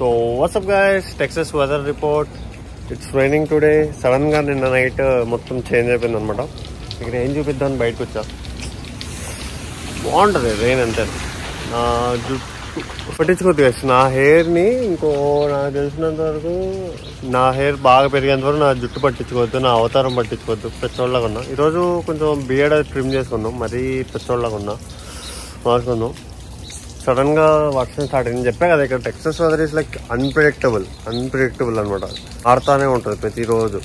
So what's up guys, Texas weather report. It's raining today. Sudden గా నిన్న night మొత్తం change అయిపోయింది అనమాట. ఇక్కడ ఏం చూపిద్దామని బయటకు వచ్చా. బాగుంటుంది రెయిన్ అంతే. నా జుట్టు పట్టించుకోవద్దు guys. నా హెయిర్ని నాకు తెలిసినంత వరకు నా హెయిర్ బాగా పెరిగేంత వరకు నా జుట్టు పట్టించుకోవద్దు, నా అవతారం పట్టించుకోవద్దు. పెట్రోల్లాగా ఉన్నా. ఈరోజు కొంచెం బియర్డ్ ట్రిమ్ చేసుకున్నాం, మరీ పెట్రోల్లాగా ఉన్నా మార్చుకున్నాం. సడన్ గా వర్షం స్టార్ట్ అయింది. చెప్పా కదా ఇక్కడ Texas weather is like unpredictable అనమాట. ఆడుతానే ఉంటుంది ప్రతిరోజు.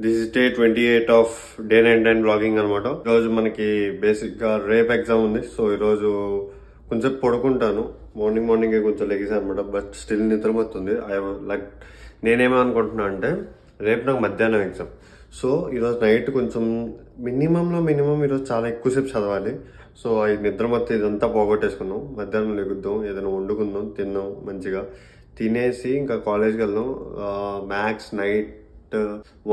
This is day 28 of day 9 blogging అనమాట. ఈరోజు మనకి బేసిక్ గా రేపు ఎగ్జామ్ ఉంది. సో ఈరోజు కొంచెం పడుకుంటాను. మార్నింగ్ కొంచెం లెగిసాను అనమాట. బట్ స్టిల్ నిద్రపోతుంది. లైక్ నేనేమనుకుంటున్నా అంటే రేపు నాకు మధ్యాహ్నం ఎగ్జామ్. సో ఈరోజు నైట్ కొంచెం మినిమం ఈరోజు చాలా ఎక్కువసేపు చదవాలి. సో ఈ నిద్ర మొత్తం ఇదంతా పోగొట్టేసుకున్నాం. మధ్యాహ్నం లెగుద్దాం, ఏదైనా వండుకుందాం, తిన్నాం, మంచిగా తినేసి ఇంకా కాలేజ్కి వెళ్దాం. మ్యాథ్స్ నైట్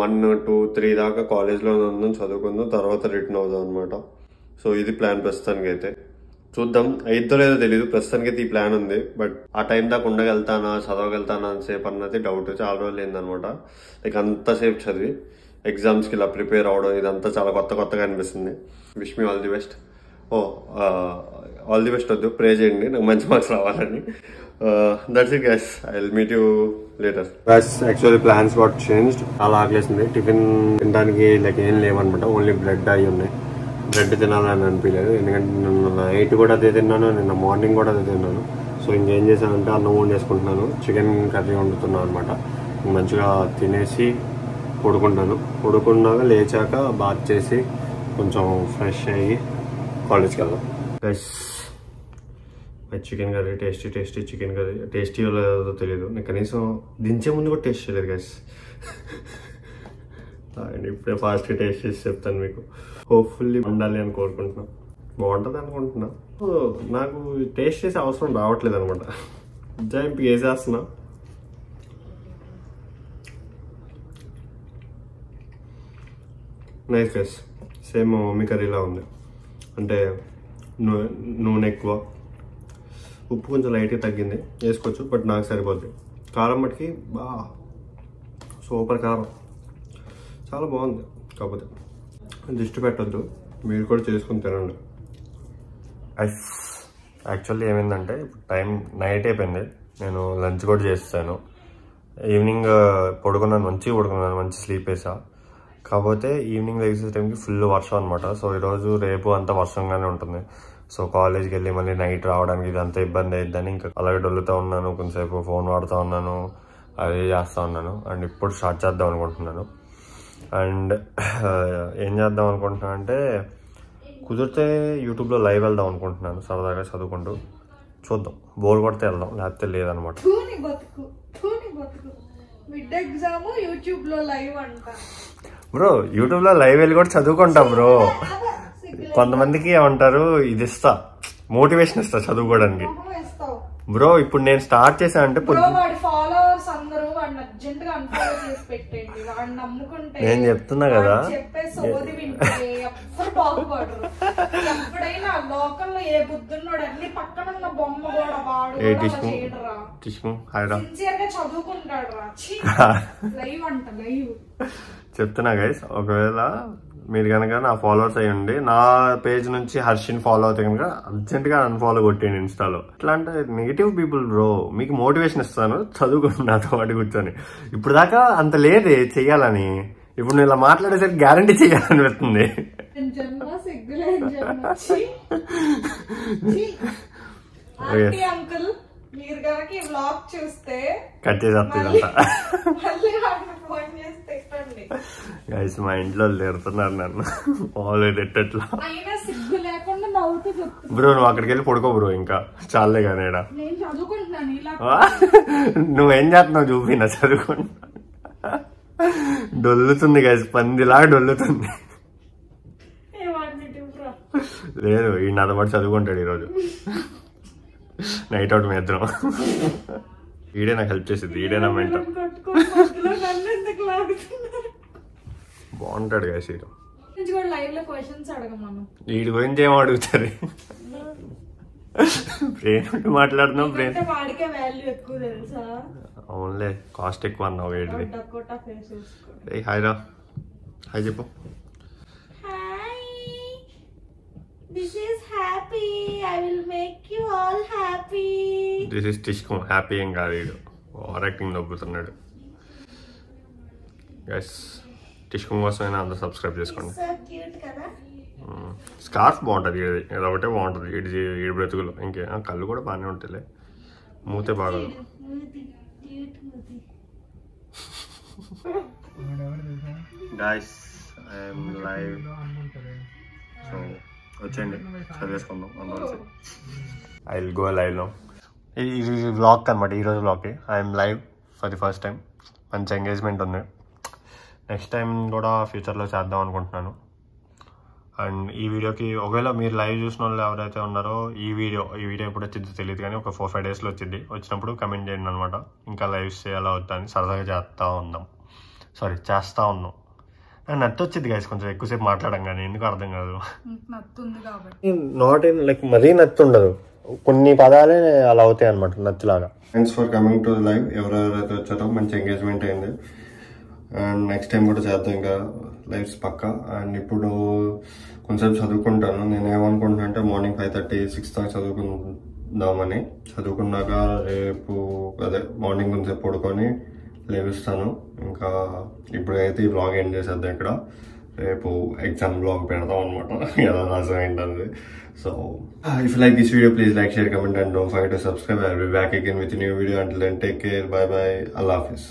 1, 2, 3 దాకా కాలేజ్లో ఉందాం, చదువుకుందాం, తర్వాత రిటర్న్ అవుదాం అనమాట. సో ఇది ప్లాన్ ప్రస్తుతానికి అయితే. చూద్దాం అయిద్దో లేదో తెలీదు. ప్రస్తుతానికి అయితే ఈ ప్లాన్ ఉంది. బట్ ఆ టైం దాకా ఉండగలుగుతానా, చదవగలుగుతానా అంతసేపు అన్నది డౌట్. చాలా రోజులు ఏందనమాట. లైక్ అంతసేపు చదివి ఎగ్జామ్స్కి ఇలా ప్రిపేర్ అవడం ఇదంతా చాలా కొత్తగా అనిపిస్తుంది. Wish me all the best. All the best వద్దు, ప్రే చేయండి నాకు మంచి మార్క్స్ రావాలని. That's it guys, I will meet you later. Guys actually plans got changed. చాలా ఆకలేసింది. టిఫిన్ తినడానికి లైక్ ఏం లేవన్నమాట. ఓన్లీ బ్రెడ్ అయి ఉన్నాయి. బ్రెడ్ తినాలని అనిపించలేదు, ఎందుకంటే నిన్న నైట్ కూడా అదే తిన్నాను, నిన్న మార్నింగ్ కూడా అదే తిన్నాను. సో ఇంకేం చేశానంటే అన్నం వండేసుకుంటున్నాను, చికెన్ కర్రీ వండుతున్నాను అనమాట. మంచిగా తినేసి పడుకున్నాక లేచాక బాత్ చేసి కొంచెం ఫ్రెష్ అయ్యి కాలేజ్కి వెళ్దాం. Guys chicken curry tasty chicken curry. Tasty లేదో తెలియదు, నేను కనీసం దించే ముందు కూడా టేస్ట్ చేయలేదు గైస్. అండ్ ఇప్పుడే ఫాస్ట్గా టేస్ట్ చేసి చెప్తాను మీకు. హోప్ఫుల్లీ ఉండాలి అని కోరుకుంటున్నాను. బాగుంటుంది అనుకుంటున్నా. నాకు టేస్ట్ చేసే అవసరం రావట్లేదు అనమాట. జంప్ వేసేస్తున్నా. నైస్ గైస్, సేమ్ మమ్మీ కర్రీలా ఉంది. అంటే నూనె ఎక్కువ, ఉప్పు కొంచెం లైట్గా తగ్గింది, వేసుకోవచ్చు. బట్ నాకు సరిపోద్ది. కారం మటుకి సూపర్ కారం, చాలా బాగుంది. కాకపోతే దిష్టి పెట్టద్దు, మీరు కూడా చేసుకుని తినండి. యాక్చువల్లీ ఏమైందంటే ఇప్పుడు టైం నైట్ అయిపోయింది. నేను లంచ్ కూడా చేస్తాను. ఈవినింగ్ పడుకున్నాను, మంచి స్లీప్ వేసా. కాకపోతే ఈవినింగ్ లెగిసే టైంకి ఫుల్ వర్షం అనమాట. సో ఈరోజు రేపు అంతా వర్షంగానే ఉంటుంది. సో కాలేజ్కి వెళ్ళి మళ్ళీ నైట్ రావడానికి ఇదంతా ఇబ్బంది అయిద్దని ఇంకా అలాగే డొల్లుతూ ఉన్నాను. కొంచెంసేపు ఫోన్ వాడుతూ ఉన్నాను, అదే చేస్తూ ఉన్నాను. అండ్ ఇప్పుడు స్టార్ట్ చేద్దాం అనుకుంటున్నాను. అండ్ ఏం చేద్దాం అనుకుంటున్నాను అంటే కుదిరితే యూట్యూబ్లో లైవ్ వెళ్దాం అనుకుంటున్నాను, సరదాగా చదువుకుంటూ. చూద్దాం, బోర్ కొడితే వెళ్దాం, లేకపోతే లేదనమాట. బ్రో యూట్యూబ్లో లైవ్ వెళ్ళి కూడా చదువుకుంటా బ్రో. కొంతమందికి ఏమంటారు, ఇది ఇస్తా, మోటివేషన్ ఇస్తా చదువుకోవడానికి. బ్రో ఇప్పుడు నేను స్టార్ట్ చేశా అంటే నేను చెప్తున్నా కదా, చెప్తున్నా గైస్. ఒకవేళ మీరు కనుక నా ఫాలోవర్స్ అయ్యండి, నా పేజ్ నుంచి హర్షిని ఫాలో అవుతే కనుక అర్జెంట్ గా అన్ఫాలో కొట్టేయండి ఇన్స్టాలో. ఇట్లా అంటే నెగిటివ్ పీపుల్ బ్రో, మీకు మోటివేషన్ ఇస్తాను, చదువుకోండి నాతో పాటు కూర్చొని. ఇప్పుడు దాకా అంత లేదే చెయ్యాలని, ఇప్పుడు నేను ఇలా మాట్లాడేసరికి గ్యారంటీ చెయ్యాలనిపిస్తుంది. కట్ చేసేస్తా. గైస్ మా ఇంట్లో తిడుతున్నారు నన్ను ఆల్రెడీ ఎట్టట్లా. బ్రో నువ్వు అక్కడికి వెళ్ళి పడుకో బ్రో, ఇంకా చాలే కానీ. నువ్వేం చేస్తున్నావు చూపినా, చదువుకుంటా. డొల్లుతుంది గైస్, పందిలాగా డొల్లుతుంది. లేదు ఈ నాతో పాటు చదువుకుంటాడు ఈరోజు నైట్ అవుట్ మీ ఇద్దరం. ఈడే నాకు హెల్ప్ చేసింది, ఈడే నా మెంటర్. బాగుంటాడు గైస్ వీడి గురించి ఏమో అడుగుతారు. బ్రెయిన్ ఉంటే మాట్లాడుతున్నాం. బ్రెయిన్ వాడికే వాల్యూ ఎక్కువ తెలుసా? అవునులే, కాస్ట్ ఎక్కువ అన్నావు. వేడిది. హాయ్ రా, హాయ్ చెప్పు. This is happy. I will make you all happy. This is Tishkum. Happy ఏం కాదు, వీడు ఓవర్ యాక్టింగ్ నవ్వుతున్నాడు. గైస్ టిష్కుమ్ కోసమైనా అందరూ సబ్స్క్రైబ్ చేసుకోండి. So cute కదా. స్కార్ఫ్ బాగుంటుంది, ఇది ఒకటే బాగుంటుంది. ఈడు బ్రతుకులు ఇంకే కళ్ళు కూడా బాగానే ఉంటాయిలే, మూతే బాగోదు. గైస్ ఐఎమ్ లైవ్, సో వచ్చేయండి చదివేసుకుందాం అందరూ. I will go live now. ఇది వ్లాగ్ అనమాట, ఈరోజు వ్లాగ్కి. I'm live for the first time. మంచి ఎంగేజ్మెంట్ ఉంది. నెక్స్ట్ టైం కూడా ఫ్యూచర్లో చేద్దాం అనుకుంటున్నాను. అండ్ ఈ వీడియోకి ఒకవేళ మీరు లైవ్ చూసిన వాళ్ళు ఎవరైతే ఉన్నారో ఈ వీడియో ఎప్పుడు వచ్చిందో తెలియదు, కానీ ఒక 4-5 డేస్లో వచ్చింది. వచ్చినప్పుడు కమెంట్ చేయండి అనమాట. ఇంకా లైవ్స్ చేయాలా వద్దా అని సరదాగా చేస్తూ ఉన్నాం. నత్తి వచ్చింది గైస్, కొంచెం ఎక్కువసేపు మాట్లాడడం, కానీ ఎందుకు అర్థం కాదు. నాట్ ఇన్ లైక్ మరీ నత్తి ఉండదు, కొన్ని పదాలే అలా అవుతాయి అనమాట నత్తిలాగా. Thanks for coming to live. ఎవరెవరైతే వచ్చారో మంచి ఎంగేజ్మెంట్ అయింది. అండ్ నెక్స్ట్ టైం కూడా చేద్దాం ఇంకా లైవ్స్ పక్కా. అండ్ ఇప్పుడు కొంచెం చదువుకుంటాను. నేను ఏమనుకుంటున్నా అంటే మార్నింగ్ 5:30-6 దాకా చదువుకుందామని. చదువుకున్నాక రేపు మార్నింగ్ కొంచెం పడుకొని లేవిస్తాను. ఇంకా ఇప్పుడైతే ఈ వ్లాగ్ ఎండ్ చేసేద్దాం ఇక్కడ. రేపు ఎగ్జామ్ వ్లాగ్ పెడతాం అనమాట, ఎలా రాసాం ఏంటది. So if you like this video, please like, share, comment and don't forget to subscribe. I'll be back again with a new video. Until then, take care. Bye bye. Allah Hafiz.